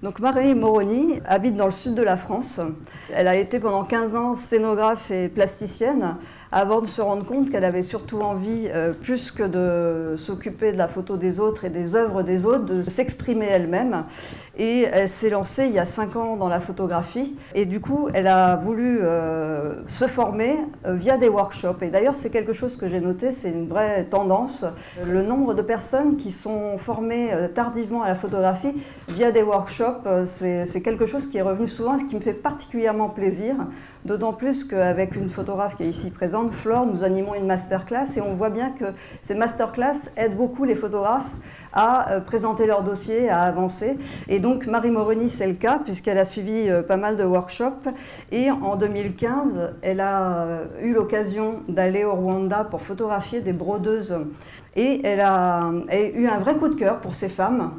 Donc Marie Moroni habite dans le sud de la France. Elle a été pendant 15 ans scénographe et plasticienne avant de se rendre compte qu'elle avait surtout envie, plus que de s'occuper de la photo des autres et des œuvres des autres, de s'exprimer elle-même. Et elle s'est lancée il y a 5 ans dans la photographie. Et du coup, elle a voulu se former via des workshops. Et d'ailleurs, c'est quelque chose que j'ai noté, c'est une vraie tendance. Le nombre de personnes qui sont formées tardivement à la photographie via des workshops, c'est quelque chose qui est revenu souvent, ce qui me fait particulièrement plaisir. D'autant plus qu'avec une photographe qui est ici présente, Flore, nous animons une masterclass et on voit bien que ces masterclass aident beaucoup les photographes à présenter leur dossier, à avancer. Et donc Marie Moroni, c'est le cas, puisqu'elle a suivi pas mal de workshops. Et en 2015, elle a eu l'occasion d'aller au Rwanda pour photographier des brodeuses. Et elle a eu un vrai coup de cœur pour ces femmes.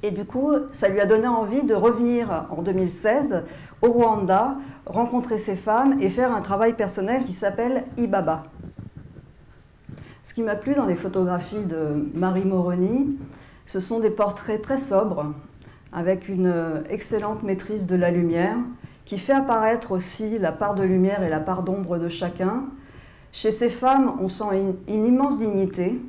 Et du coup, ça lui a donné envie de revenir en 2016 au Rwanda, rencontrer ces femmes et faire un travail personnel qui s'appelle Ibaba. Ce qui m'a plu dans les photographies de Marie Moroni, ce sont des portraits très sobres, avec une excellente maîtrise de la lumière, qui fait apparaître aussi la part de lumière et la part d'ombre de chacun. Chez ces femmes, on sent une immense dignité.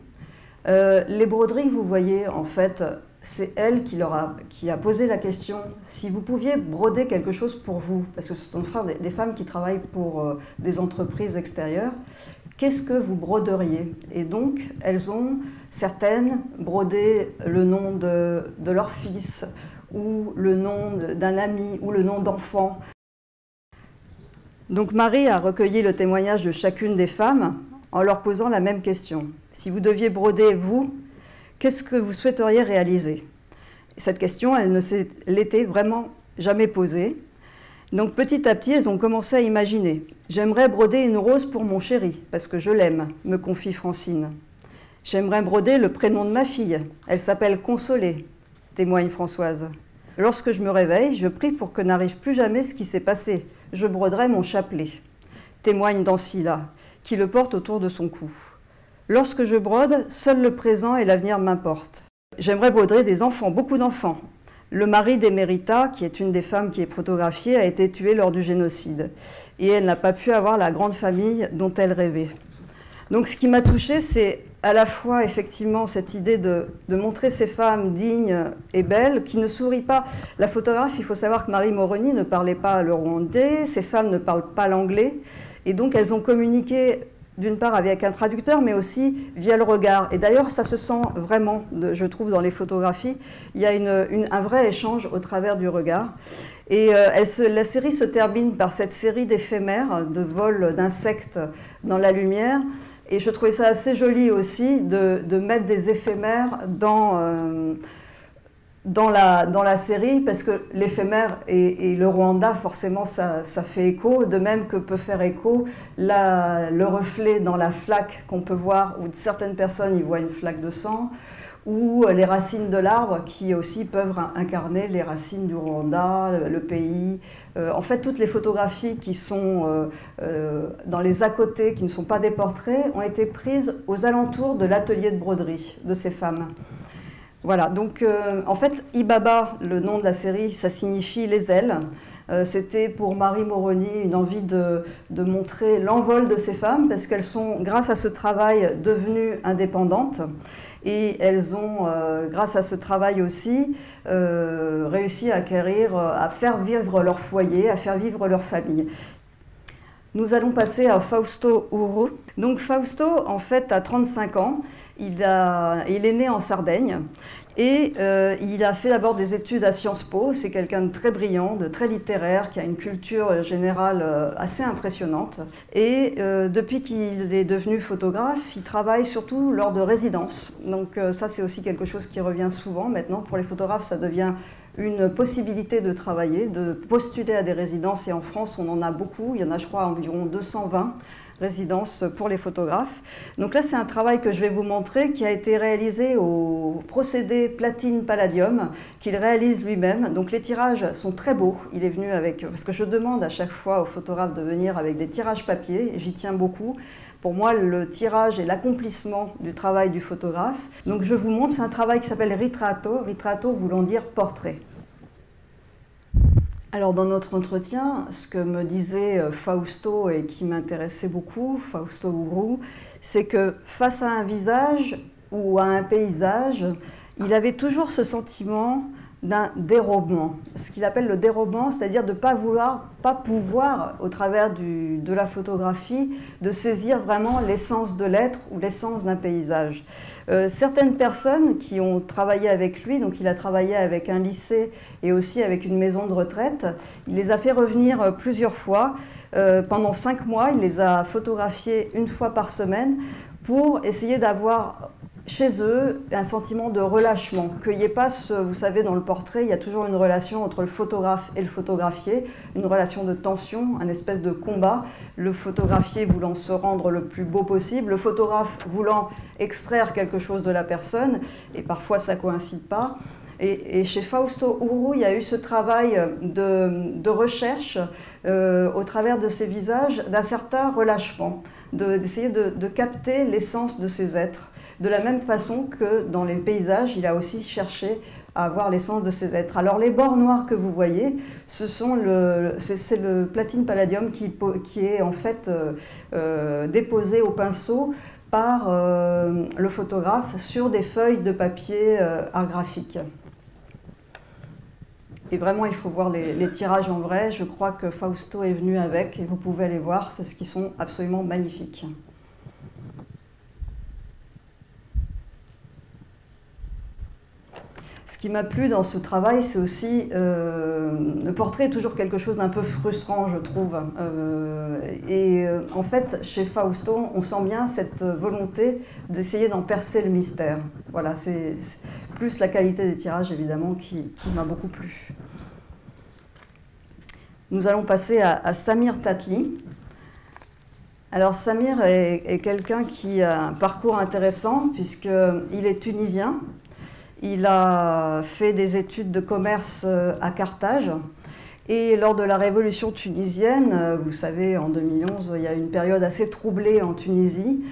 Les broderies que vous voyez, en fait, c'est elle qui a posé la question si vous pouviez broder quelque chose pour vous, parce que ce sont des femmes qui travaillent pour des entreprises extérieures, qu'est-ce que vous broderiez? Et donc, elles ont, certaines, brodé le nom de leur fils, ou le nom d'un ami, ou le nom d'enfant. Donc Marie a recueilli le témoignage de chacune des femmes en leur posant la même question. Si vous deviez broder, vous, qu'est-ce que vous souhaiteriez réaliser? Cette question, elle ne s'est l'était vraiment jamais posée. Donc petit à petit, elles ont commencé à imaginer. J'aimerais broder une rose pour mon chéri, parce que je l'aime, me confie Francine. J'aimerais broder le prénom de ma fille. Elle s'appelle Consolée, témoigne Françoise. Lorsque je me réveille, je prie pour que n'arrive plus jamais ce qui s'est passé. Je broderai mon chapelet, témoigne Dancila, qui le porte autour de son cou. Lorsque je brode, seul le présent et l'avenir m'importent. J'aimerais broder des enfants, beaucoup d'enfants. Le mari d'Emerita, qui est une des femmes qui est photographiée, a été tué lors du génocide. Et elle n'a pas pu avoir la grande famille dont elle rêvait. Donc ce qui m'a touchée, c'est à la fois effectivement cette idée de montrer ces femmes dignes et belles, qui ne sourient pas. La photographe, il faut savoir que Marie Moroni ne parlait pas le rwandais, ces femmes ne parlent pas l'anglais. Et donc elles ont communiqué d'une part avec un traducteur, mais aussi via le regard. Et d'ailleurs, ça se sent vraiment, je trouve, dans les photographies. Il y a un vrai échange au travers du regard. Et la série se termine par cette série d'éphémères, de vols d'insectes dans la lumière. Et je trouvais ça assez joli aussi de mettre des éphémères dans la série, parce que l'éphémère et le Rwanda, forcément, ça fait écho, de même que peut faire écho le reflet dans la flaque qu'on peut voir, où certaines personnes y voient une flaque de sang, ou les racines de l'arbre qui aussi peuvent incarner les racines du Rwanda, le pays. En fait, toutes les photographies qui sont dans les à côté, qui ne sont pas des portraits, ont été prises aux alentours de l'atelier de broderie de ces femmes. Voilà, donc en fait, Ibaba, le nom de la série, ça signifie les ailes. C'était pour Marie Moroni une envie de montrer l'envol de ces femmes, parce qu'elles sont, grâce à ce travail, devenues indépendantes. Et elles ont, grâce à ce travail aussi, réussi à acquérir, à faire vivre leur foyer, à faire vivre leur famille. Nous allons passer à Fausto Uru. Donc Fausto, en fait, a 35 ans. Il est né en Sardaigne et il a fait d'abord des études à Sciences Po. C'est quelqu'un de très brillant, de très littéraire, qui a une culture générale assez impressionnante. Et depuis qu'il est devenu photographe, il travaille surtout lors de résidences. Donc ça, c'est aussi quelque chose qui revient souvent. Maintenant, pour les photographes, ça devient une possibilité de travailler, de postuler à des résidences. Et en France, on en a beaucoup. Il y en a, je crois, environ 220 résidences pour les photographes. Donc là, c'est un travail que je vais vous montrer qui a été réalisé au procédé platine-palladium, qu'il réalise lui-même. Donc les tirages sont très beaux. Il est venu avec, parce que je demande à chaque fois aux photographes de venir avec des tirages papier, j'y tiens beaucoup. Pour moi, le tirage est l'accomplissement du travail du photographe. Donc je vous montre, c'est un travail qui s'appelle ritratto, ritratto voulant dire portrait. Alors dans notre entretien, ce que me disait Fausto et qui m'intéressait beaucoup, Fausto Uhuru, c'est que face à un visage ou à un paysage, il avait toujours ce sentiment d'un dérobement, ce qu'il appelle le dérobement, c'est-à-dire de ne pas pouvoir, au travers de la photographie, de saisir vraiment l'essence de l'être ou l'essence d'un paysage. Certaines personnes qui ont travaillé avec lui, donc il a travaillé avec un lycée et aussi avec une maison de retraite, il les a fait revenir plusieurs fois. Pendant 5 mois, il les a photographiés une fois par semaine pour essayer d'avoir chez eux un sentiment de relâchement, qu'il n'y ait pas, vous savez, dans le portrait, il y a toujours une relation entre le photographe et le photographié, une relation de tension, un espèce de combat, le photographié voulant se rendre le plus beau possible, le photographe voulant extraire quelque chose de la personne, et parfois ça ne coïncide pas. Et chez Fausto Uhuru, il y a eu ce travail de recherche au travers de ces visages d'un certain relâchement, d'essayer de capter l'essence de ces êtres. De la même façon que dans les paysages, il a aussi cherché à avoir l'essence de ces êtres. Alors les bords noirs que vous voyez, c'est le platine palladium qui est en fait déposé au pinceau par le photographe sur des feuilles de papier art graphique. Et vraiment, il faut voir les tirages en vrai. Je crois que Fausto est venu avec et vous pouvez les voir parce qu'ils sont absolument magnifiques. Ce qui m'a plu dans ce travail, c'est aussi le portrait est toujours quelque chose d'un peu frustrant, je trouve. En fait, chez Fausto, on sent bien cette volonté d'essayer d'en percer le mystère. Voilà, c'est plus la qualité des tirages, évidemment, qui m'a beaucoup plu. Nous allons passer à Samir Tatli. Alors Samir est quelqu'un qui a un parcours intéressant puisqu'il est tunisien. Il a fait des études de commerce à Carthage et lors de la révolution tunisienne, vous savez, en 2011, il y a une période assez troublée en Tunisie.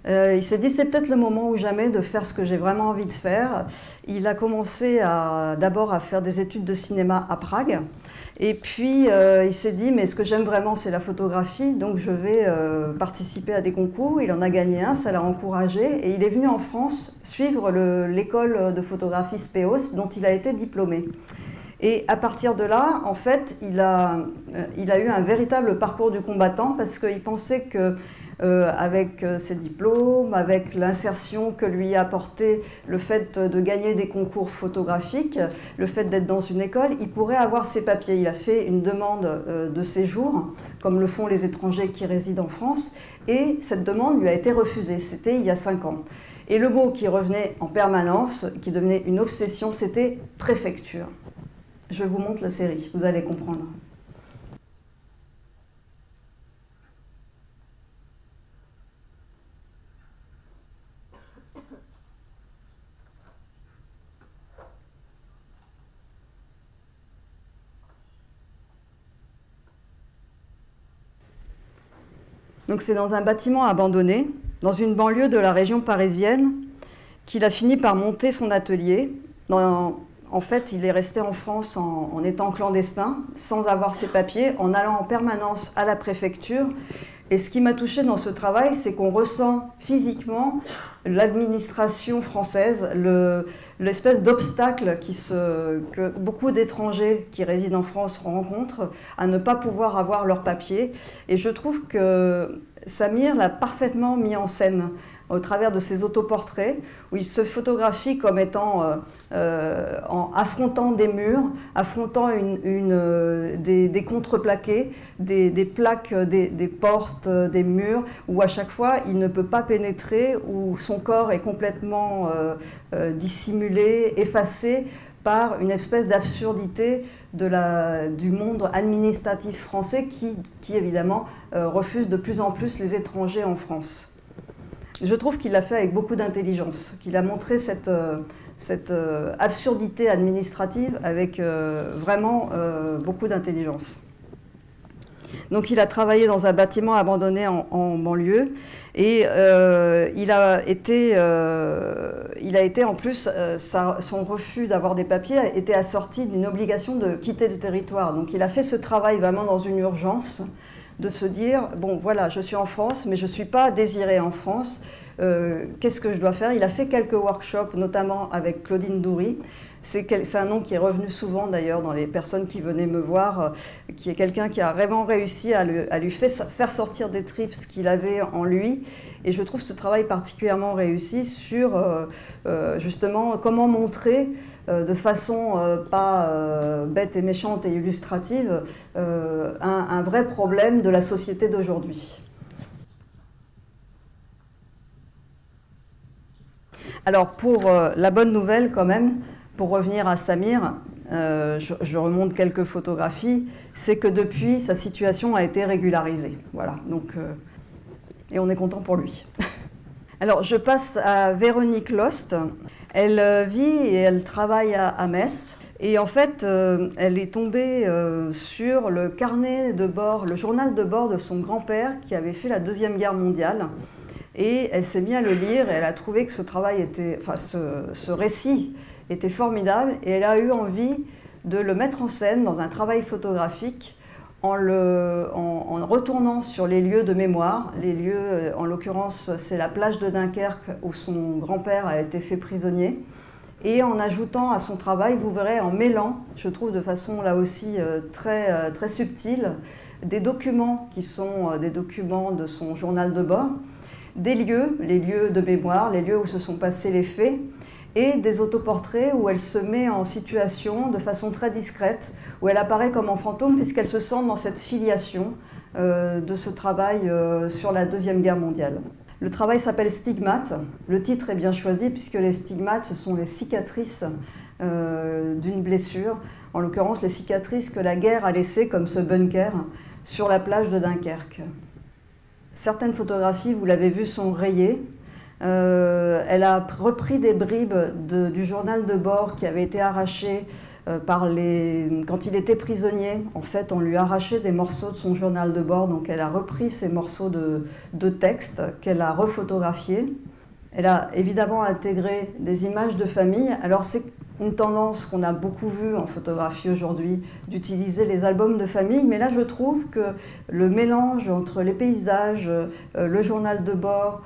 Il s'est dit c'est peut-être le moment ou jamais de faire ce que j'ai vraiment envie de faire. Il a commencé d'abord à faire des études de cinéma à Prague. Et puis, il s'est dit, mais ce que j'aime vraiment, c'est la photographie, donc je vais participer à des concours. Il en a gagné un, ça l'a encouragé. Et il est venu en France suivre l'école de photographie Speos, dont il a été diplômé. Et à partir de là, en fait, il a eu un véritable parcours du combattant parce qu'il pensait que avec ses diplômes, avec l'insertion que lui a apporté le fait de gagner des concours photographiques, le fait d'être dans une école, il pourrait avoir ses papiers. Il a fait une demande de séjour, comme le font les étrangers qui résident en France, et cette demande lui a été refusée. C'était il y a 5 ans. Et le mot qui revenait en permanence, qui devenait une obsession, c'était préfecture. Je vous montre la série, vous allez comprendre. Donc c'est dans un bâtiment abandonné, dans une banlieue de la région parisienne, qu'il a fini par monter son atelier. En fait, il est resté en France en étant clandestin, sans avoir ses papiers, en allant en permanence à la préfecture. Et ce qui m'a touchée dans ce travail, c'est qu'on ressent physiquement l'administration française, l'espèce d'obstacle que beaucoup d'étrangers qui résident en France rencontrent à ne pas pouvoir avoir leurs papiers. Et je trouve que Samir l'a parfaitement mis en scène au travers de ses autoportraits, où il se photographie comme étant en affrontant des murs, affrontant des contreplaqués, des plaques, des portes, des murs, où à chaque fois il ne peut pas pénétrer, où son corps est complètement dissimulé, effacé par une espèce d'absurdité du monde administratif français qui évidemment refuse de plus en plus les étrangers en France. Je trouve qu'il l'a fait avec beaucoup d'intelligence, qu'il a montré cette absurdité administrative avec vraiment beaucoup d'intelligence. Donc il a travaillé dans un bâtiment abandonné en banlieue et il a été en plus, son refus d'avoir des papiers a été assorti d'une obligation de quitter le territoire. Donc il a fait ce travail vraiment dans une urgence, de se dire, bon voilà, je suis en France, mais je ne suis pas désiré en France, qu'est-ce que je dois faire? Il a fait quelques workshops, notamment avec Claudine Doury. C'est un nom qui est revenu souvent d'ailleurs dans les personnes qui venaient me voir, qui est quelqu'un qui a vraiment réussi à lui faire sortir des tripes ce qu'il avait en lui. Et je trouve ce travail particulièrement réussi sur justement comment montrer de façon pas bête et méchante et illustrative un vrai problème de la société d'aujourd'hui. Alors pour la bonne nouvelle quand même, pour revenir à Samir, je remonte quelques photographies, c'est que depuis, sa situation a été régularisée. Voilà, donc, et on est content pour lui. Alors, je passe à Véronique Lost. Elle vit et elle travaille à Metz. Et en fait, elle est tombée sur le carnet de bord, le journal de bord de son grand-père qui avait fait la Deuxième Guerre mondiale. Et elle s'est mise à le lire et elle a trouvé que ce travail était, enfin, ce récit était formidable et elle a eu envie de le mettre en scène dans un travail photographique en retournant sur les lieux de mémoire. Les lieux, en l'occurrence, c'est la plage de Dunkerque où son grand-père a été fait prisonnier. Et en ajoutant à son travail, vous verrez, en mêlant, je trouve de façon là aussi très subtile, des documents qui sont des documents de son journal de bord, des lieux, les lieux de mémoire, les lieux où se sont passés les faits, et des autoportraits où elle se met en situation de façon très discrète, où elle apparaît comme en fantôme puisqu'elle se sent dans cette filiation de ce travail sur la Deuxième Guerre mondiale. Le travail s'appelle Stigmates. Le titre est bien choisi puisque les stigmates, ce sont les cicatrices d'une blessure, en l'occurrence les cicatrices que la guerre a laissées comme ce bunker sur la plage de Dunkerque. Certaines photographies, vous l'avez vu, sont rayées. Elle a repris des bribes du journal de bord qui avait été arraché quand il était prisonnier. En fait, on lui a arraché des morceaux de son journal de bord, donc elle a repris ces morceaux de texte qu'elle a refotographiés. Elle a évidemment intégré des images de famille. Alors c'est une tendance qu'on a beaucoup vue en photographie aujourd'hui, d'utiliser les albums de famille, mais là je trouve que le mélange entre les paysages, le journal de bord,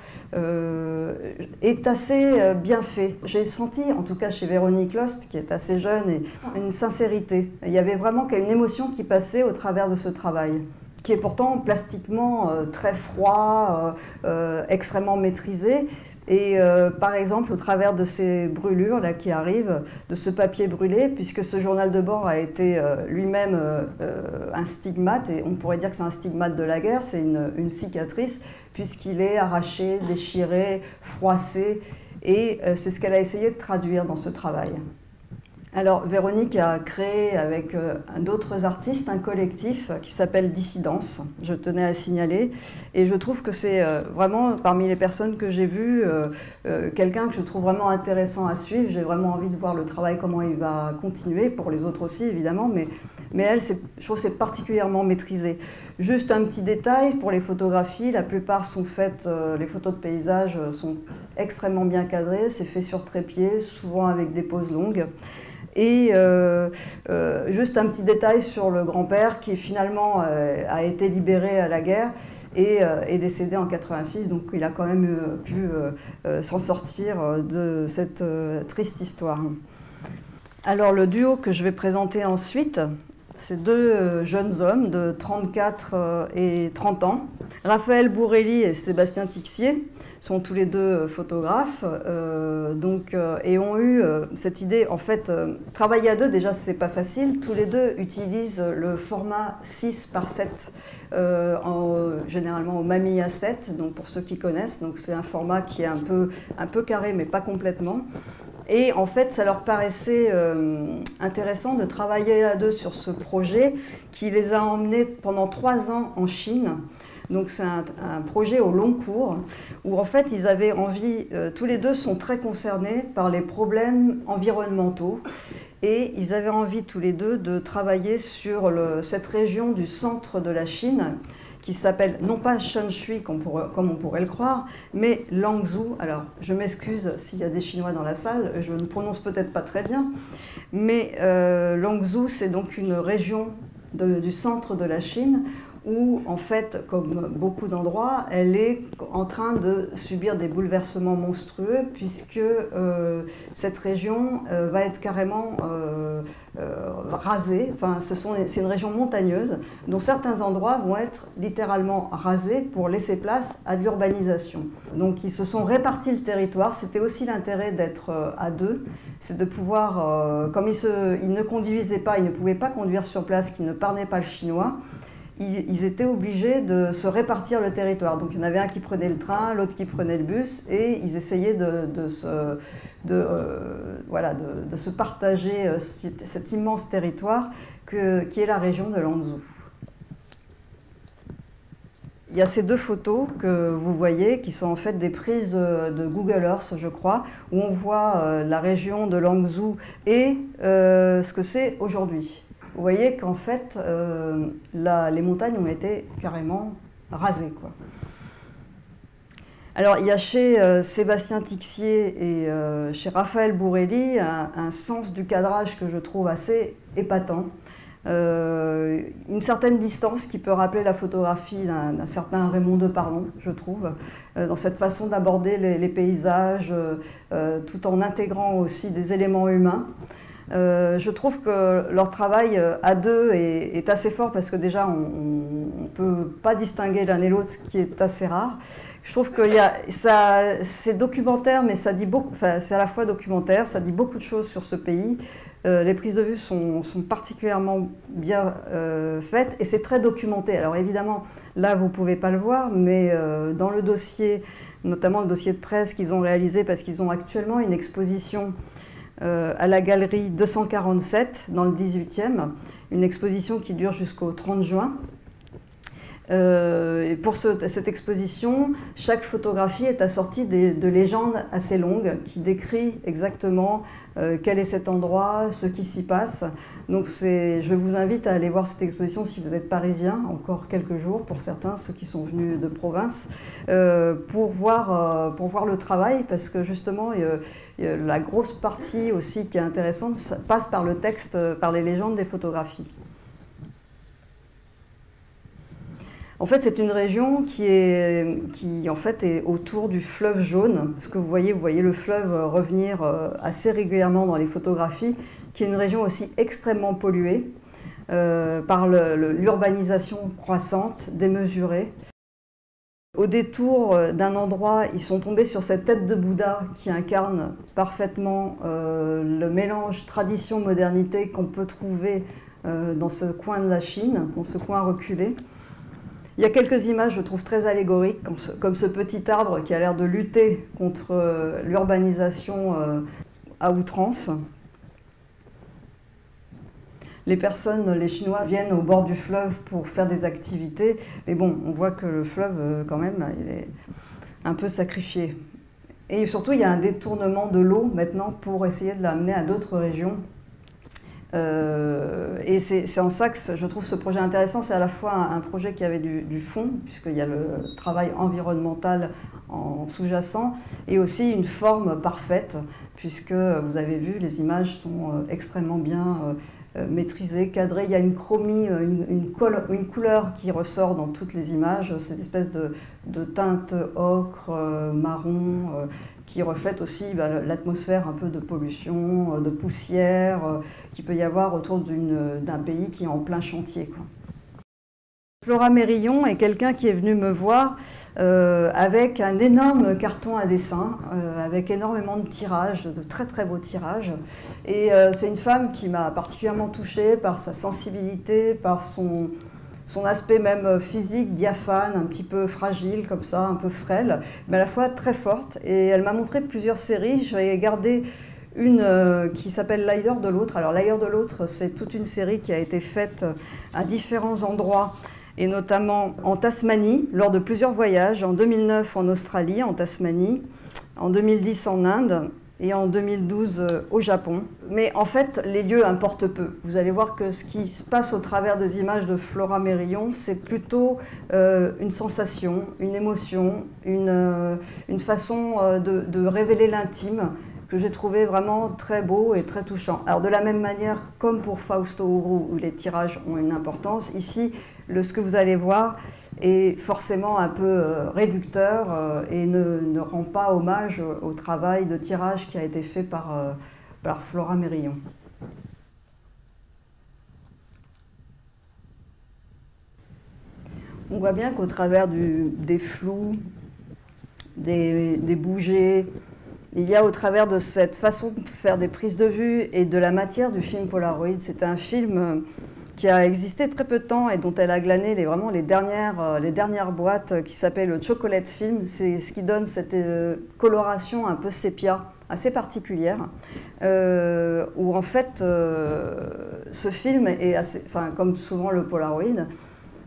est assez bien fait. J'ai senti, en tout cas chez Véronique Lost, qui est assez jeune, une sincérité. Il y avait vraiment une émotion qui passait au travers de ce travail, qui est pourtant plastiquement très froid, extrêmement maîtrisé. Et par exemple, au travers de ces brûlures là, qui arrivent, de ce papier brûlé, puisque ce journal de bord a été lui-même un stigmate, et on pourrait dire que c'est un stigmate de la guerre, c'est une cicatrice, puisqu'il est arraché, déchiré, froissé, et c'est ce qu'elle a essayé de traduire dans ce travail. Alors, Véronique a créé avec d'autres artistes un collectif qui s'appelle Dissidence, je tenais à signaler, et je trouve que c'est vraiment, parmi les personnes que j'ai vues, quelqu'un que je trouve vraiment intéressant à suivre. J'ai vraiment envie de voir le travail, comment il va continuer, pour les autres aussi évidemment, mais elle, je trouve que c'est particulièrement maîtrisé. Juste un petit détail, pour les photographies, la plupart sont faites, les photos de paysage sont extrêmement bien cadrées, c'est fait sur trépied, souvent avec des poses longues. Et juste un petit détail sur le grand-père qui finalement a été libéré à la guerre et est décédé en 86, donc il a quand même pu s'en sortir de cette triste histoire. Alors le duo que je vais présenter ensuite, c'est deux jeunes hommes de 34 et 30 ans, Raphaël Bourrelli et Sébastien Tixier, sont tous les deux photographes et ont eu cette idée, en fait, travailler à deux, déjà c'est pas facile, tous les deux utilisent le format 6:7, généralement au Mamiya 7, donc pour ceux qui connaissent, donc c'est un format qui est un peu carré mais pas complètement. Et en fait, ça leur paraissait intéressant de travailler à deux sur ce projet qui les a emmenés pendant 3 ans en Chine. Donc c'est un projet au long cours où en fait ils avaient envie, tous les deux sont très concernés par les problèmes environnementaux Et ils avaient envie tous les deux de travailler sur cette région du centre de la Chine, qui s'appelle non pas Shanshui comme on pourrait le croire, mais Langzhou. Alors je m'excuse s'il y a des Chinois dans la salle, je ne prononce peut-être pas très bien, mais Langzhou, c'est donc une région du centre de la Chine où, en fait, comme beaucoup d'endroits, elle est en train de subir des bouleversements monstrueux puisque cette région va être carrément rasée. Enfin, c'est une région montagneuse dont certains endroits vont être littéralement rasés pour laisser place à de l'urbanisation. Donc, ils se sont répartis le territoire. C'était aussi l'intérêt d'être à deux, c'est de pouvoir, comme ils ne conduisaient pas, ils ne pouvaient pas conduire sur place, qu'ils ne parlaient pas le chinois, ils étaient obligés de se répartir le territoire. Donc il y en avait un qui prenait le train, l'autre qui prenait le bus, et ils essayaient de se partager cet immense territoire qui est la région de Lanzhou. Il y a ces deux photos que vous voyez qui sont en fait des prises de Google Earth, je crois, où on voit la région de Lanzhou et ce que c'est aujourd'hui. Vous voyez qu'en fait, les montagnes ont été carrément rasées, quoi. Alors, il y a chez Sébastien Tixier et chez Raphaël Bourrelli un sens du cadrage que je trouve assez épatant. Une certaine distance qui peut rappeler la photographie d'un certain Raymond Depardon, je trouve, dans cette façon d'aborder les paysages, tout en intégrant aussi des éléments humains. Je trouve que leur travail à deux est assez fort parce que déjà on ne peut pas distinguer l'un et l'autre, ce qui est assez rare. Je trouve que c'est documentaire, mais ça dit beaucoup, enfin, c'est à la fois documentaire, ça dit beaucoup de choses sur ce pays. Les prises de vue sont particulièrement bien faites et c'est très documenté. Alors évidemment, là vous ne pouvez pas le voir, mais dans le dossier, notamment le dossier de presse qu'ils ont réalisé, parce qu'ils ont actuellement une exposition à la galerie 247 dans le 18e, une exposition qui dure jusqu'au 30 juin. Et pour cette exposition, chaque photographie est assortie de légendes assez longues qui décrit exactement quel est cet endroit, ce qui s'y passe. Donc je vous invite à aller voir cette exposition si vous êtes parisien, encore quelques jours pour certains, ceux qui sont venus de province, pour voir le travail, parce que justement la grosse partie aussi qui est intéressante passe par le texte, par les légendes des photographies. En fait, c'est une région qui en fait est autour du fleuve Jaune. Ce que vous voyez le fleuve revenir assez régulièrement dans les photographies, qui est une région aussi extrêmement polluée par l'urbanisation croissante, démesurée. Au détour d'un endroit, ils sont tombés sur cette tête de Bouddha qui incarne parfaitement le mélange tradition-modernité qu'on peut trouver dans ce coin de la Chine, dans ce coin reculé. Il y a quelques images, je trouve, très allégoriques, comme ce petit arbre qui a l'air de lutter contre l'urbanisation à outrance. Les Chinois viennent au bord du fleuve pour faire des activités, mais bon, on voit que le fleuve, quand même, il est un peu sacrifié. Et surtout, il y a un détournement de l'eau maintenant pour essayer de l'amener à d'autres régions. Et c'est en ça que je trouve ce projet intéressant. C'est à la fois un projet qui avait du fond, puisqu'il y a le travail environnemental en sous-jacent, et aussi une forme parfaite, puisque vous avez vu, les images sont extrêmement bien maîtrisées, cadrées. Il y a une chromie, une couleur qui ressort dans toutes les images, cette espèce de teinte ocre, marron, qui reflète aussi l'atmosphère un peu de pollution, de poussière qu'il peut y avoir autour d'un pays qui est en plein chantier, quoi. Flora Mérillon est quelqu'un qui est venu me voir avec un énorme carton à dessin, avec énormément de tirages, de très très beaux tirages. Et c'est une femme qui m'a particulièrement touchée par sa sensibilité, par son aspect même physique, diaphane, un petit peu fragile comme ça, un peu frêle, mais à la fois très forte. Et elle m'a montré plusieurs séries. J'ai gardé une qui s'appelle L'ailleurs de l'autre. Alors L'ailleurs de l'autre, c'est toute une série qui a été faite à différents endroits, et notamment en Tasmanie, lors de plusieurs voyages, en 2009 en Australie, en Tasmanie, en 2010 en Inde, et en 2012 au Japon. Mais en fait, les lieux importent peu. Vous allez voir que ce qui se passe au travers des images de Flora Mérillon, c'est plutôt une sensation, une émotion, une façon de révéler l'intime que j'ai trouvé vraiment très beau et très touchant. Alors de la même manière, comme pour Fausto Uru, où les tirages ont une importance, ici, ce que vous allez voir est forcément un peu réducteur et ne rend pas hommage au travail de tirage qui a été fait par Flora Mérillon. On voit bien qu'au travers des flous, des bougées, il y a au travers de cette façon de faire des prises de vue et de la matière du film Polaroid, c'est un film qui a existé très peu de temps et dont elle a glané vraiment les dernières boîtes qui s'appellent le Chocolate Film. C'est ce qui donne cette coloration un peu sépia, assez particulière, où en fait ce film est assez, comme souvent le Polaroid,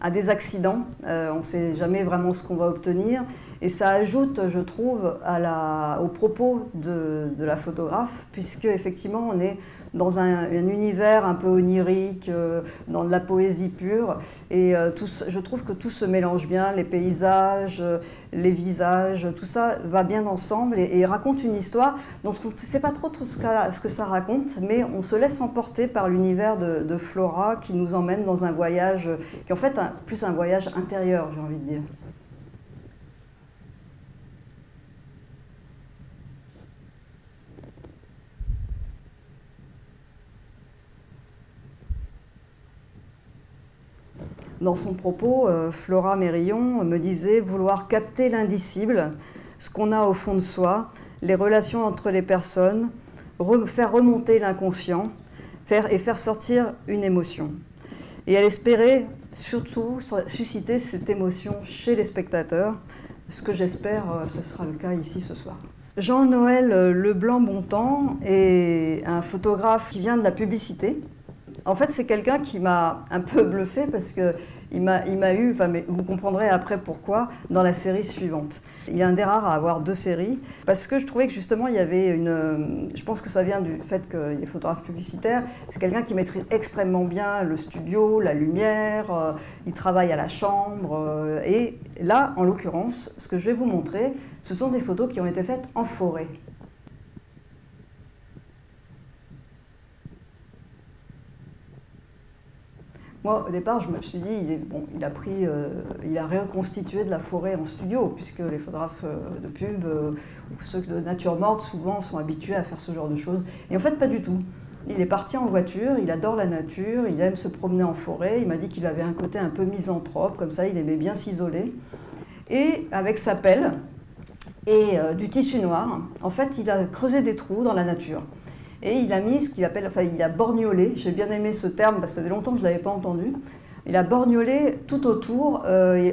a des accidents, on ne sait jamais vraiment ce qu'on va obtenir, et ça ajoute, je trouve, au propos de la photographe, puisque effectivement on est dans un univers un peu onirique, dans de la poésie pure, et je trouve que tout se mélange bien, les paysages, les visages, tout ça va bien ensemble et raconte une histoire dont on ne sait pas trop ce que ça raconte, mais on se laisse emporter par l'univers de Flora qui nous emmène dans un voyage qui est en fait plus un voyage intérieur, j'ai envie de dire. Dans son propos, Flora Mérillon me disait vouloir capter l'indicible, ce qu'on a au fond de soi, les relations entre les personnes, faire remonter l'inconscient et faire sortir une émotion. Et elle espérait surtout susciter cette émotion chez les spectateurs, ce que j'espère ce sera le cas ici ce soir. Jean-Noël Leblanc-Bontemps est un photographe qui vient de la publicité. En fait, c'est quelqu'un qui m'a un peu bluffé parce qu'il m'a eu, mais vous comprendrez après pourquoi, dans la série suivante. Il est un des rares à avoir 2 séries parce que je trouvais que justement il y avait je pense que ça vient du fait qu'il est photographe publicitaire, c'est quelqu'un qui maîtrise extrêmement bien le studio, la lumière, il travaille à la chambre et là, en l'occurrence, ce que je vais vous montrer, ce sont des photos qui ont été faites en forêt. Moi, au départ, je me suis dit, il a reconstitué de la forêt en studio, puisque les photographes de pub ou ceux de nature morte, souvent, sont habitués à faire ce genre de choses. Et en fait, pas du tout. Il est parti en voiture, il adore la nature, il aime se promener en forêt. Il m'a dit qu'il avait un côté un peu misanthrope, comme ça, il aimait bien s'isoler. Et avec sa pelle et du tissu noir, en fait, il a creusé des trous dans la nature. Et il a mis ce qu'il appelle, il a borgnolé, j'ai bien aimé ce terme parce que ça fait longtemps que je ne l'avais pas entendu. Il a borgnolé tout autour,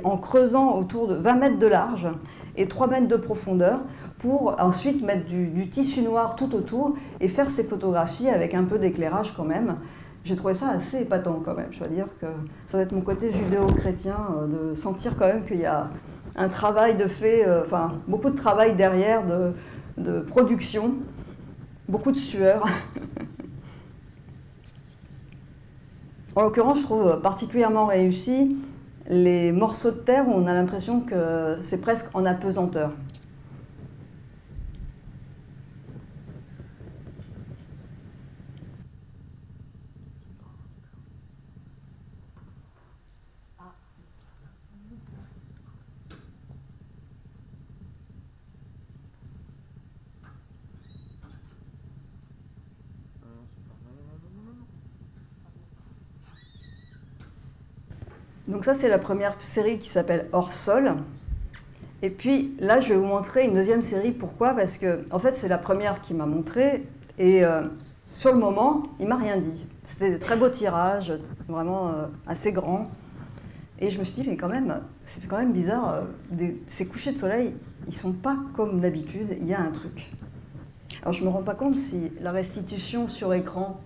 en creusant autour de 20 mètres de large et 3 mètres de profondeur, pour ensuite mettre du tissu noir tout autour et faire ses photographies avec un peu d'éclairage quand même. J'ai trouvé ça assez épatant quand même, je dois dire que ça va être mon côté judéo-chrétien, de sentir quand même qu'il y a un travail de fait, beaucoup de travail derrière de production. Beaucoup de sueur. En l'occurrence, je trouve particulièrement réussi les morceaux de terre où on a l'impression que c'est presque en apesanteur. Donc ça, c'est la première série qui s'appelle Hors sol. Et puis là, je vais vous montrer une deuxième série. Pourquoi? Parce que, en fait, c'est la première qui m'a montré. Et sur le moment, il m'a rien dit. C'était des très beaux tirages, vraiment assez grands. Et je me suis dit, mais quand même, c'est quand même bizarre. Ces couchers de soleil, ils ne sont pas comme d'habitude. Il y a un truc. Alors, je ne me rends pas compte si la restitution sur écran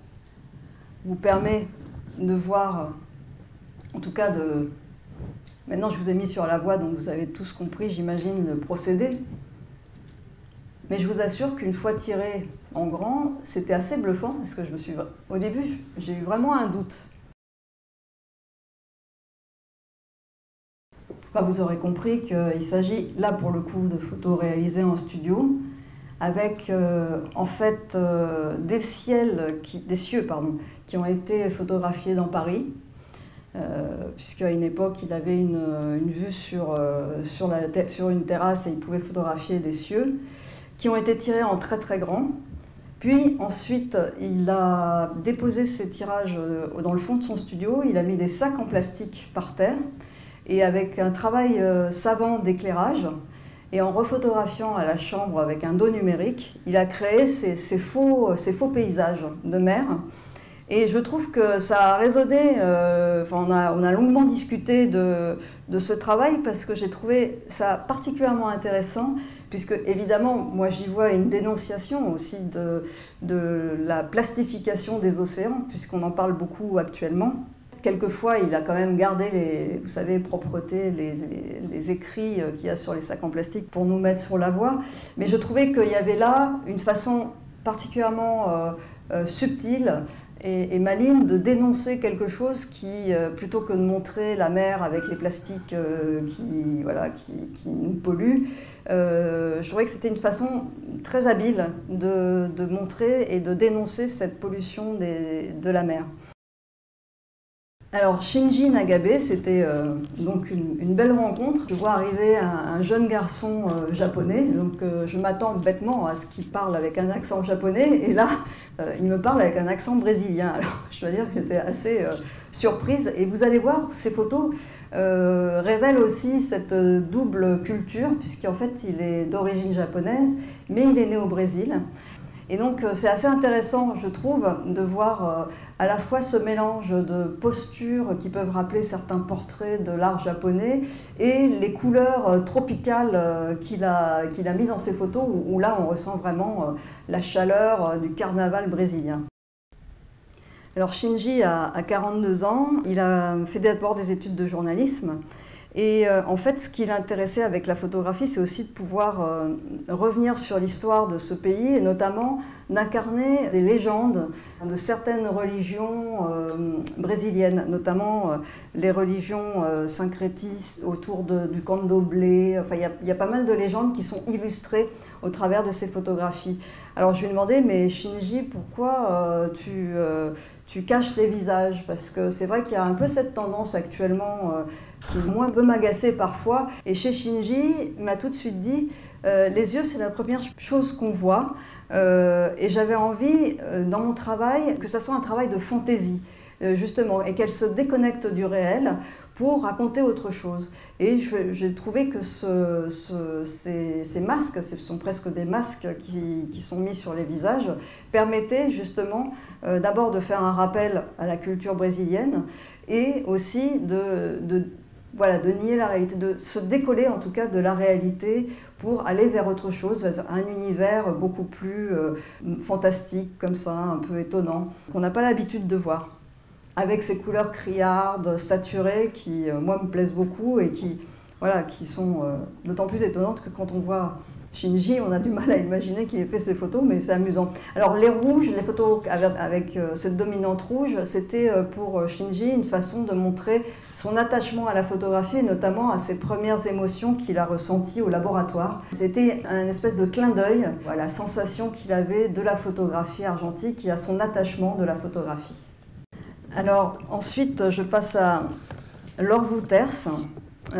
vous permet de voir... En tout cas, maintenant je vous ai mis sur la voie, donc vous avez tous compris, j'imagine, le procédé. Mais je vous assure qu'une fois tiré en grand, c'était assez bluffant parce que au début, j'ai eu vraiment un doute. Vous aurez compris qu'il s'agit là pour le coup de photos réalisées en studio avec en fait des cieux qui ont été photographiés dans Paris, puisqu'à une époque il avait une vue sur une terrasse et il pouvait photographier des cieux, qui ont été tirés en très très grand. Puis ensuite, il a déposé ces tirages dans le fond de son studio, il a mis des sacs en plastique par terre, et avec un travail savant d'éclairage, et en refotographiant à la chambre avec un dos numérique, il a créé ces faux paysages de mer. Et je trouve que ça a résonné, on a longuement discuté de ce travail parce que j'ai trouvé ça particulièrement intéressant, puisque évidemment, moi j'y vois une dénonciation aussi de la plastification des océans, puisqu'on en parle beaucoup actuellement. Quelquefois, il a quand même gardé vous savez, propreté, les écrits qu'il y a sur les sacs en plastique pour nous mettre sur la voie. Mais je trouvais qu'il y avait là une façon particulièrement subtile et maligne de dénoncer quelque chose qui, plutôt que de montrer la mer avec les plastiques qui nous polluent, je trouvais que c'était une façon très habile de montrer et de dénoncer cette pollution de la mer. Alors Shinji Nagabe, c'était donc une belle rencontre. Je vois arriver un jeune garçon japonais, donc je m'attends bêtement à ce qu'il parle avec un accent japonais, et là il me parle avec un accent brésilien. Alors je dois dire que j'étais assez surprise, et vous allez voir, ces photos révèlent aussi cette double culture, puisqu'en fait il est d'origine japonaise, mais il est né au Brésil. Et donc c'est assez intéressant, je trouve, de voir à la fois ce mélange de postures qui peuvent rappeler certains portraits de l'art japonais et les couleurs tropicales qu'il a mis dans ses photos, où là on ressent vraiment la chaleur du carnaval brésilien. Alors Shinji a 42 ans, il a fait d'abord des études de journalisme. Et en fait, ce qui l'intéressait avec la photographie, c'est aussi de pouvoir revenir sur l'histoire de ce pays, et notamment d'incarner des légendes de certaines religions brésiliennes, notamment les religions syncrétistes autour du candomblé. Enfin, il y a pas mal de légendes qui sont illustrées au travers de ces photographies. Alors je lui ai demandé, mais Shinji, pourquoi tu caches les visages? Parce que c'est vrai qu'il y a un peu cette tendance actuellement qui moi peut m'agacer parfois. Et chez Shinji, il m'a tout de suite dit, les yeux c'est la première chose qu'on voit. Et j'avais envie, dans mon travail, que ça soit un travail de fantaisie, justement, et qu'elle se déconnecte du réel pour raconter autre chose. Et j'ai trouvé que ces masques, ce sont presque des masques qui sont mis sur les visages, permettaient justement d'abord de faire un rappel à la culture brésilienne, et aussi de nier la réalité, de se décoller en tout cas de la réalité pour aller vers autre chose, un univers beaucoup plus fantastique, comme ça, un peu étonnant, qu'on n'a pas l'habitude de voir, avec ces couleurs criardes, saturées, qui moi me plaisent beaucoup et qui sont d'autant plus étonnantes que quand on voit Shinji, on a du mal à imaginer qu'il ait fait ces photos, mais c'est amusant. Alors les rouges, les photos avec cette dominante rouge, c'était pour Shinji une façon de montrer son attachement à la photographie, et notamment à ses premières émotions qu'il a ressenties au laboratoire. C'était un espèce de clin d'œil à la sensation qu'il avait de la photographie argentique et à son attachement de la photographie. Alors ensuite, je passe à Laure Wouters.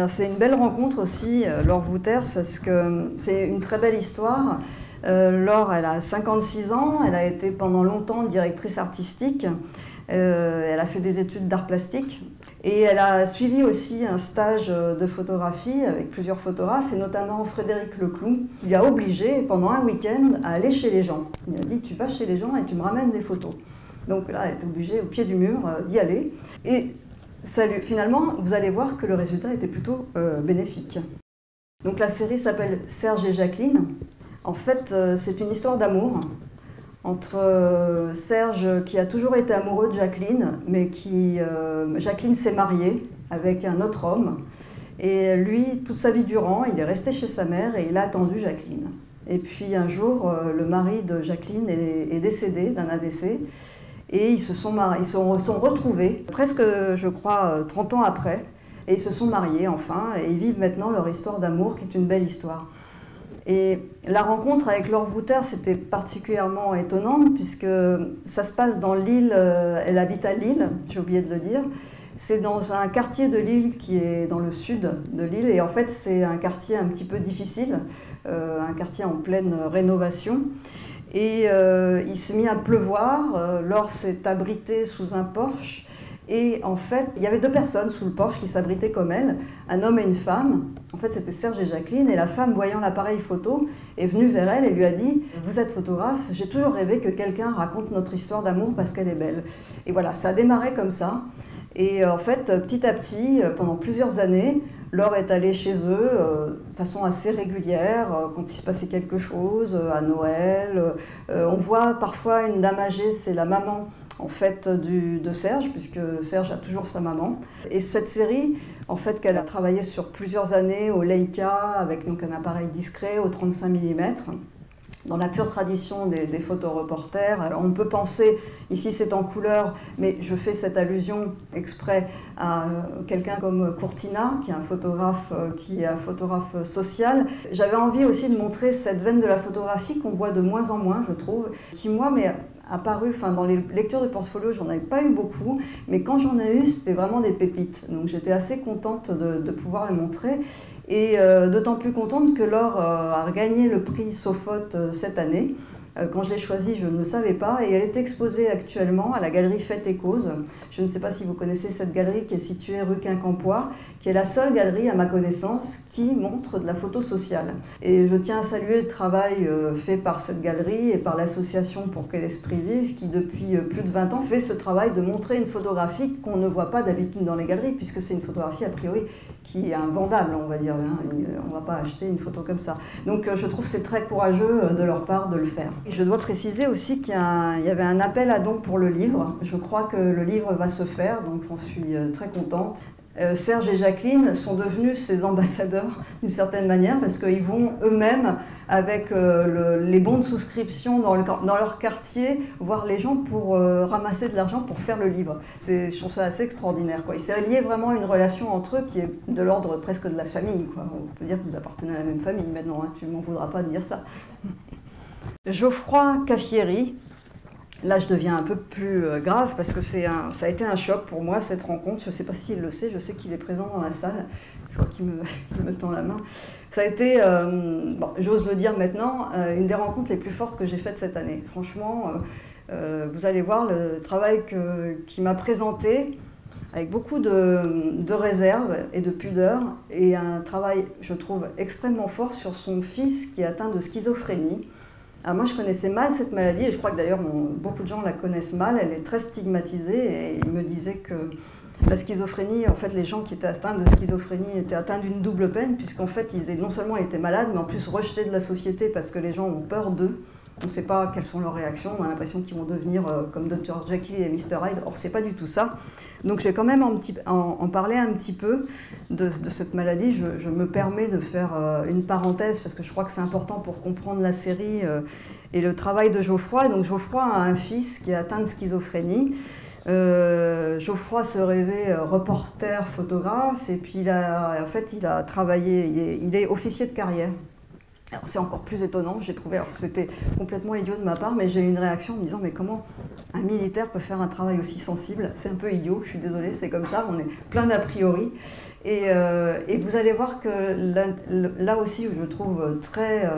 C'est une belle rencontre aussi, Laure Wouters, parce que c'est une très belle histoire. Laure, elle a 56 ans, elle a été pendant longtemps directrice artistique, elle a fait des études d'art plastique, et elle a suivi aussi un stage de photographie avec plusieurs photographes, et notamment Frédéric Leclou. Il a obligé pendant un week-end à aller chez les gens. Il a dit, tu vas chez les gens et tu me ramènes des photos. Donc là, elle est obligée au pied du mur d'y aller. Et finalement, vous allez voir que le résultat était plutôt bénéfique. Donc la série s'appelle Serge et Jacqueline. En fait, c'est une histoire d'amour entre Serge, qui a toujours été amoureux de Jacqueline, mais Jacqueline s'est mariée avec un autre homme. Et lui, toute sa vie durant, il est resté chez sa mère et il a attendu Jacqueline. Et puis un jour, le mari de Jacqueline est décédé d'un AVC. Et ils se sont retrouvés, presque, je crois, 30 ans après. Et ils se sont mariés, enfin. Et ils vivent maintenant leur histoire d'amour, qui est une belle histoire. Et la rencontre avec Laure Wouter, c'était particulièrement étonnant, puisque ça se passe dans Lille. Elle habite à Lille, j'ai oublié de le dire. C'est dans un quartier de Lille qui est dans le sud de Lille. Et en fait, c'est un quartier un petit peu difficile, un quartier en pleine rénovation. Et il s'est mis à pleuvoir. Laure s'est abritée sous un porche. Et en fait, il y avait deux personnes sous le porche qui s'abritaient comme elle, un homme et une femme. En fait, c'était Serge et Jacqueline. Et la femme, voyant l'appareil photo, est venue vers elle et lui a dit « Vous êtes photographe, j'ai toujours rêvé que quelqu'un raconte notre histoire d'amour parce qu'elle est belle. » Et voilà, ça a démarré comme ça. Et en fait, petit à petit, pendant plusieurs années, Laure est allée chez eux de façon assez régulière, quand il se passait quelque chose, à Noël. On voit parfois une dame âgée, c'est la maman en fait de Serge, puisque Serge a toujours sa maman. Et cette série, en fait, qu'elle a travaillé sur plusieurs années au Leica, avec donc un appareil discret au 35 mm, dans la pure tradition des photoreporters. Alors on peut penser, ici c'est en couleur, mais je fais cette allusion exprès à quelqu'un comme Courtina, qui est un photographe social. J'avais envie aussi de montrer cette veine de la photographie qu'on voit de moins en moins, je trouve, qui moi m'est apparu, enfin dans les lectures de portfolio, j'en avais pas eu beaucoup, mais quand j'en ai eu, c'était vraiment des pépites. Donc j'étais assez contente de pouvoir les montrer. Et d'autant plus contente que Laure a gagné le prix Sophot cette année. Quand je l'ai choisie, je ne le savais pas. Et elle est exposée actuellement à la galerie Fête et Cause. Je ne sais pas si vous connaissez cette galerie qui est située rue Quincampoix, qui est la seule galerie, à ma connaissance, qui montre de la photo sociale. Et je tiens à saluer le travail fait par cette galerie et par l'association Pour que l'esprit vive, qui depuis plus de 20 ans fait ce travail de montrer une photographie qu'on ne voit pas d'habitude dans les galeries, puisque c'est une photographie a priori qui est invendable, on va dire. On ne va pas acheter une photo comme ça. Donc je trouve que c'est très courageux de leur part de le faire. Je dois préciser aussi qu'il y avait un appel à dons pour le livre. Je crois que le livre va se faire, donc j'en suis très contente. Serge et Jacqueline sont devenus ses ambassadeurs d'une certaine manière, parce qu'ils vont eux-mêmes, avec les bons de souscription dans leur quartier, voir les gens pour ramasser de l'argent pour faire le livre. Je trouve ça assez extraordinaire, quoi. Il s'est lié vraiment à une relation entre eux qui est de l'ordre presque de la famille, quoi. On peut dire que vous appartenez à la même famille maintenant, hein, tu m'en voudras pas de dire ça. Geoffroy Caffieri, là je deviens un peu plus grave parce que ça a été un choc pour moi cette rencontre. Je ne sais pas s'il le sait, je sais qu'il est présent dans la salle, je crois qu'il me tend la main. Ça a été, bon, j'ose le dire maintenant, une des rencontres les plus fortes que j'ai faites cette année. Franchement, vous allez voir le travail qu'il m'a présenté avec beaucoup de réserve et de pudeur, et un travail, je trouve, extrêmement fort sur son fils qui est atteint de schizophrénie. Alors moi, je connaissais mal cette maladie, et je crois que d'ailleurs beaucoup de gens la connaissent mal. Elle est très stigmatisée, et il me disait que la schizophrénie, en fait, les gens qui étaient atteints de schizophrénie étaient atteints d'une double peine, puisqu'en fait, non seulement ils étaient malades, mais en plus rejetés de la société parce que les gens ont peur d'eux. On ne sait pas quelles sont leurs réactions, on a l'impression qu'ils vont devenir comme Dr Jekyll et Mr Hyde. Or, c'est pas du tout ça. Donc, je vais quand même en parler un petit peu de cette maladie. Je me permets de faire une parenthèse parce que je crois que c'est important pour comprendre la série et le travail de Geoffroy. Donc, Geoffroy a un fils qui est atteint de schizophrénie. Geoffroy se rêvait reporter, photographe, et puis il a travaillé, il est officier de carrière. Alors c'est encore plus étonnant, j'ai trouvé, alors c'était complètement idiot de ma part, mais j'ai eu une réaction en me disant mais comment un militaire peut faire un travail aussi sensible? C'est un peu idiot, je suis désolée, c'est comme ça, on est plein d'a priori. Et vous allez voir que là aussi, où je trouve très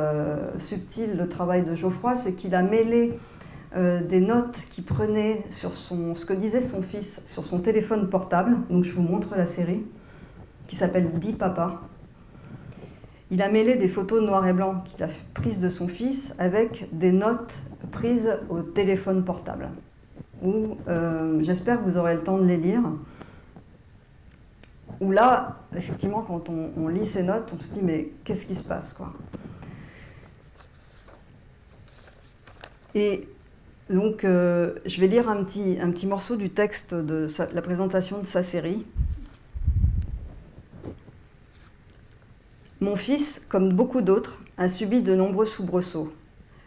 subtil le travail de Geoffroy, c'est qu'il a mêlé des notes qu'il prenait sur ce que disait son fils sur son téléphone portable. Donc je vous montre la série, qui s'appelle « Dis papa ». Il a mêlé des photos noir et blanc qu'il a prises de son fils avec des notes prises au téléphone portable. J'espère que vous aurez le temps de les lire. Où là, effectivement, quand on lit ces notes, on se dit mais qu'est-ce qui se passe, quoi. Et donc, je vais lire un petit morceau du texte de la présentation de sa série. Mon fils, comme beaucoup d'autres, a subi de nombreux soubresauts.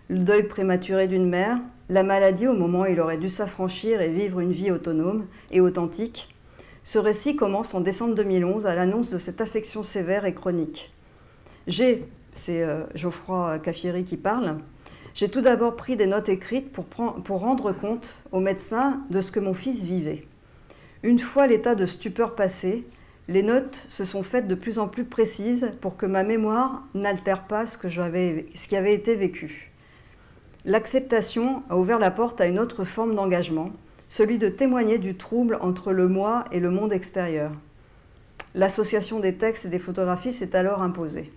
Le deuil prématuré d'une mère, la maladie au moment où il aurait dû s'affranchir et vivre une vie autonome et authentique. Ce récit commence en décembre 2011 à l'annonce de cette affection sévère et chronique. C'est Geoffroy Caffieri qui parle, j'ai tout d'abord pris des notes écrites pour rendre compte aux médecins de ce que mon fils vivait. Une fois l'état de stupeur passé, les notes se sont faites de plus en plus précises pour que ma mémoire n'altère pas ce qui avait été vécu. L'acceptation a ouvert la porte à une autre forme d'engagement, celui de témoigner du trouble entre le moi et le monde extérieur. L'association des textes et des photographies s'est alors imposée.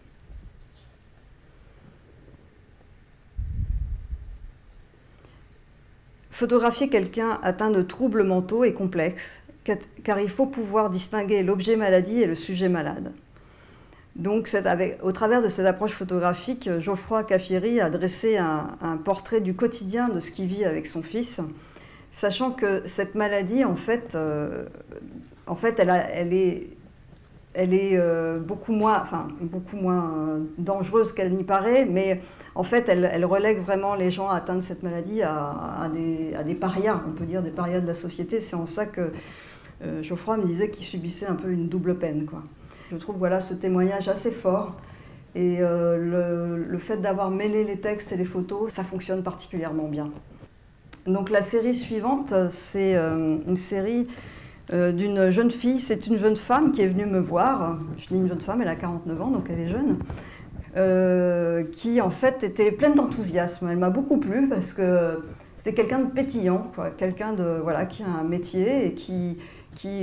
Photographier quelqu'un atteint de troubles mentaux est complexe, car il faut pouvoir distinguer l'objet maladie et le sujet malade. Donc, au travers de cette approche photographique, Geoffroy Caffieri a dressé un portrait du quotidien de ce qu'il vit avec son fils, sachant que cette maladie, en fait, elle est beaucoup moins dangereuse qu'elle n'y paraît, mais en fait, elle relègue vraiment les gens atteints de cette maladie à des parias, on peut dire des parias de la société. C'est en ça que Geoffroy me disait qu'il subissait un peu une double peine, quoi. Je trouve ce témoignage assez fort, et le fait d'avoir mêlé les textes et les photos, ça fonctionne particulièrement bien. Donc la série suivante, c'est une série d'une jeune fille, c'est une jeune femme qui est venue me voir. Je dis une jeune femme, elle a 49 ans, donc elle est jeune, qui en fait était pleine d'enthousiasme. Elle m'a beaucoup plu parce que c'était quelqu'un de pétillant, quelqu'un qui a un métier et qui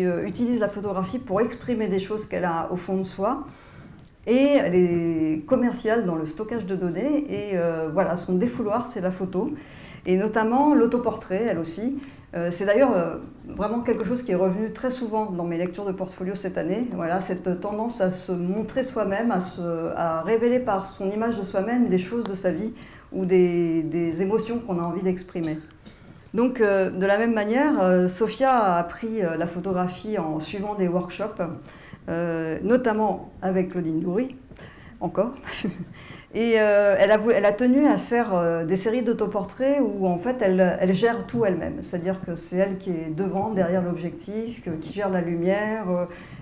utilise la photographie pour exprimer des choses qu'elle a au fond de soi. Et elle est commerciale dans le stockage de données, et son défouloir, c'est la photo, et notamment l'autoportrait, elle aussi. C'est d'ailleurs vraiment quelque chose qui est revenu très souvent dans mes lectures de portfolio cette année. Cette tendance à se montrer soi-même, à révéler par son image de soi-même des choses de sa vie ou des émotions qu'on a envie d'exprimer. Donc, de la même manière, Sophia a appris la photographie en suivant des workshops, notamment avec Claudine Doury, encore. Et elle a tenu à faire des séries d'autoportraits où en fait elle gère tout elle-même. C'est-à-dire que c'est elle qui est devant, derrière l'objectif, qui gère la lumière.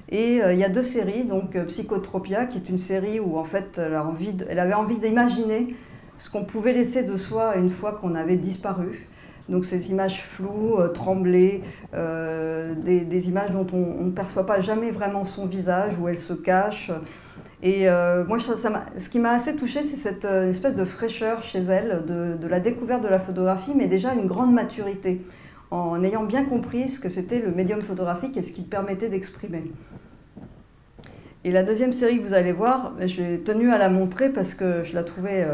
Et il y a deux séries, donc Psychotropia, qui est une série où en fait elle avait envie d'imaginer ce qu'on pouvait laisser de soi une fois qu'on avait disparu. Donc ces images floues, tremblées, des images dont on ne perçoit pas jamais vraiment son visage, où elle se cache. Et moi, ce qui m'a assez touchée, c'est cette espèce de fraîcheur chez elle, de la découverte de la photographie, mais déjà une grande maturité, en ayant bien compris ce que c'était le médium photographique et ce qu'il permettait d'exprimer. Et la deuxième série que vous allez voir, j'ai tenu à la montrer parce que je la trouvais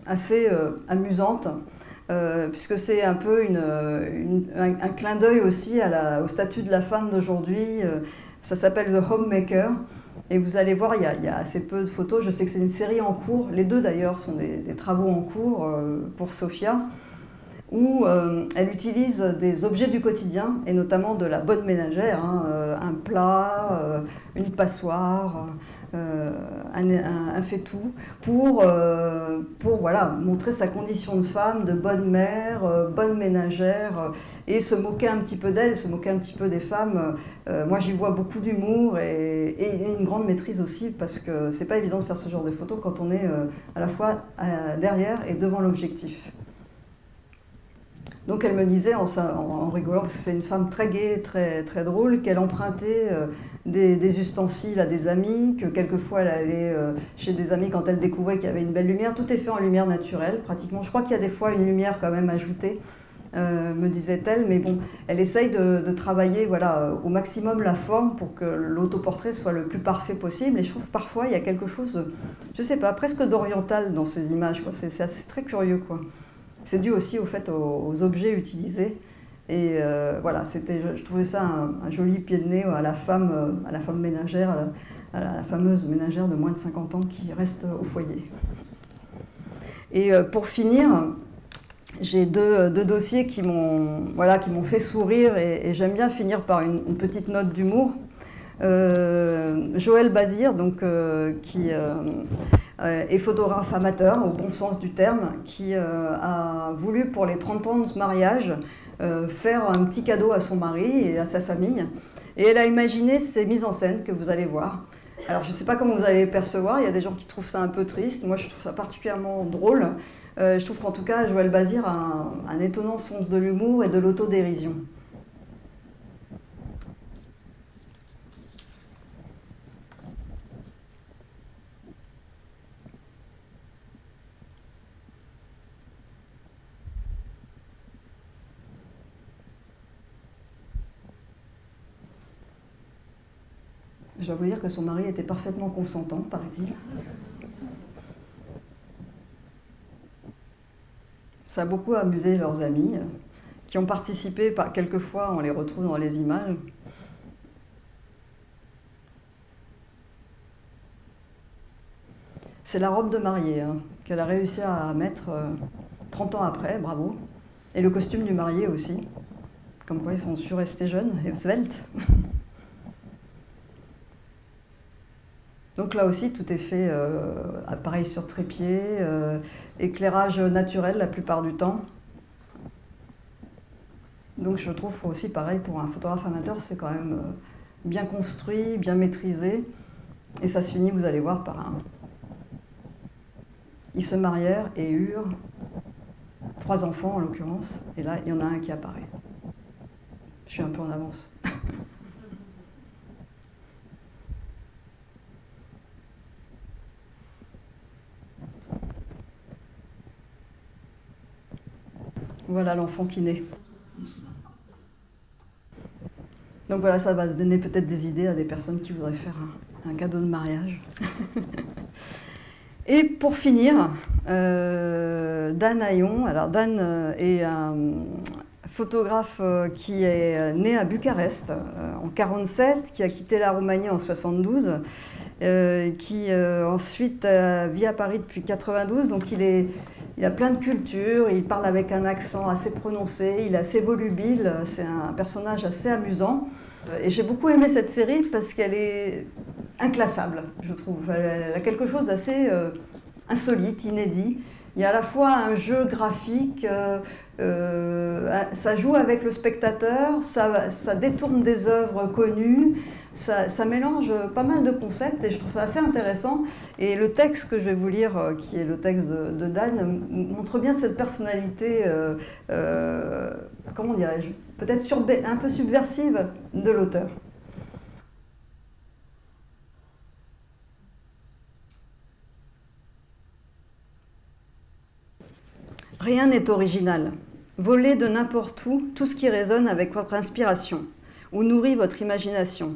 assez amusante. Puisque c'est un peu un clin d'œil aussi au statut de la femme d'aujourd'hui. Ça s'appelle The Homemaker. Et vous allez voir, il y a assez peu de photos. Je sais que c'est une série en cours. Les deux d'ailleurs sont des travaux en cours pour Sophia, où elle utilise des objets du quotidien, et notamment de la bonne ménagère, un plat, une passoire, un fait-tout, pour montrer sa condition de femme, de bonne mère, bonne ménagère, et se moquer un petit peu d'elle, se moquer un petit peu des femmes. Moi j'y vois beaucoup d'humour et une grande maîtrise aussi, parce que c'est pas évident de faire ce genre de photos quand on est à la fois derrière et devant l'objectif. Donc elle me disait en rigolant, parce que c'est une femme très gaie, très, très drôle, qu'elle empruntait des ustensiles à des amis, que quelquefois elle allait chez des amis quand elle découvrait qu'il y avait une belle lumière. Tout est fait en lumière naturelle, pratiquement. Je crois qu'il y a des fois une lumière quand même ajoutée, me disait-elle, mais bon, elle essaye de travailler au maximum la forme pour que l'autoportrait soit le plus parfait possible. Et je trouve parfois il y a quelque chose, je sais pas, presque d'oriental dans ces images, quoi. C'est très curieux, quoi. C'est dû aussi au fait aux objets utilisés. Et je trouvais ça un joli pied de nez à la femme ménagère, à la fameuse ménagère de moins de 50 ans qui reste au foyer. Et pour finir, j'ai deux dossiers qui m'ont fait sourire, et j'aime bien finir par une petite note d'humour. Joël Bazir, donc, qui est photographe amateur, au bon sens du terme, qui a voulu, pour les 30 ans de ce mariage, faire un petit cadeau à son mari et à sa famille. Et elle a imaginé ces mises en scène que vous allez voir. Alors, je ne sais pas comment vous allez les percevoir, il y a des gens qui trouvent ça un peu triste, moi je trouve ça particulièrement drôle. Je trouve qu'en tout cas, Joël Bazir a un étonnant sens de l'humour et de l'autodérision. Je dois vous dire que son mari était parfaitement consentant, paraît-il. Ça a beaucoup amusé leurs amis, qui ont participé, quelquefois on les retrouve dans les images. C'est la robe de mariée qu'elle a réussi à mettre 30 ans après, bravo. Et le costume du marié aussi. Comme quoi ils sont su rester jeunes et sveltes. Donc là aussi, tout est fait appareil sur trépied, éclairage naturel la plupart du temps. Donc je trouve aussi pareil pour un photographe amateur, c'est quand même bien construit, bien maîtrisé. Et ça se finit, vous allez voir, par un... Ils se marièrent et eurent 3 enfants en l'occurrence. Et là, il y en a un qui apparaît. Je suis un peu en avance. Voilà l'enfant qui naît. Donc voilà, ça va donner peut-être des idées à des personnes qui voudraient faire un cadeau de mariage. Et pour finir, Dan Ayon. Alors Dan est un photographe qui est né à Bucarest en 1947, qui a quitté la Roumanie en 1972, qui ensuite vit à Paris depuis 1992, donc il a plein de culture, il parle avec un accent assez prononcé, il est assez volubile, c'est un personnage assez amusant. Et j'ai beaucoup aimé cette série parce qu'elle est inclassable, je trouve. Elle a quelque chose d'assez insolite, inédit. Il y a à la fois un jeu graphique, ça joue avec le spectateur, ça détourne des œuvres connues, ça mélange pas mal de concepts et je trouve ça assez intéressant. Et le texte que je vais vous lire, qui est le texte de Dan, montre bien cette personnalité, comment dirais-je, peut-être un peu subversive de l'auteur. Rien n'est original. Volez de n'importe où tout ce qui résonne avec votre inspiration ou nourrit votre imagination.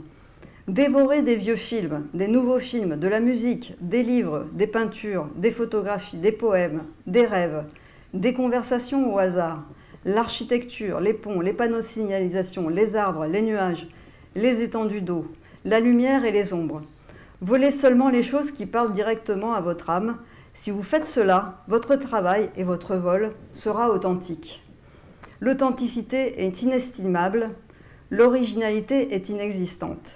Dévorez des vieux films, des nouveaux films, de la musique, des livres, des peintures, des photographies, des poèmes, des rêves, des conversations au hasard, l'architecture, les ponts, les panneaux de signalisation, les arbres, les nuages, les étendues d'eau, la lumière et les ombres. Volez seulement les choses qui parlent directement à votre âme. Si vous faites cela, votre travail et votre vol sera authentique. L'authenticité est inestimable, l'originalité est inexistante.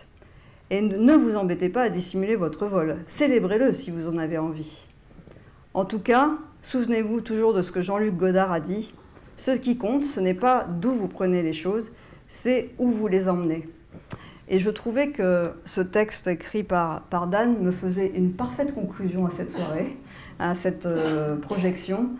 Et ne vous embêtez pas à dissimuler votre vol, célébrez-le si vous en avez envie. En tout cas, souvenez-vous toujours de ce que Jean-Luc Godard a dit, ce qui compte, ce n'est pas d'où vous prenez les choses, c'est où vous les emmenez. Et je trouvais que ce texte écrit par Dan me faisait une parfaite conclusion à cette soirée, à cette projection.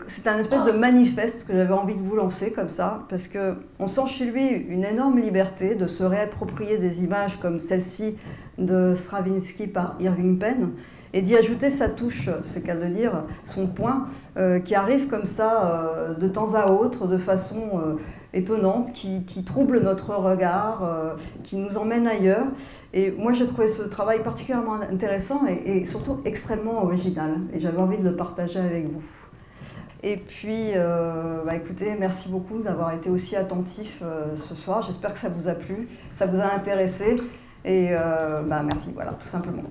C'est un espèce de manifeste que j'avais envie de vous lancer comme ça, parce qu'on sent chez lui une énorme liberté de se réapproprier des images comme celle-ci de Stravinsky par Irving Penn, et d'y ajouter sa touche, c'est qu'à le dire, son point, qui arrive comme ça de temps à autre, de façon étonnante, qui trouble notre regard, qui nous emmène ailleurs. Et moi j'ai trouvé ce travail particulièrement intéressant et surtout extrêmement original, et j'avais envie de le partager avec vous. Et puis, écoutez, merci beaucoup d'avoir été aussi attentif ce soir. J'espère que ça vous a plu, ça vous a intéressé. Et merci, voilà, tout simplement.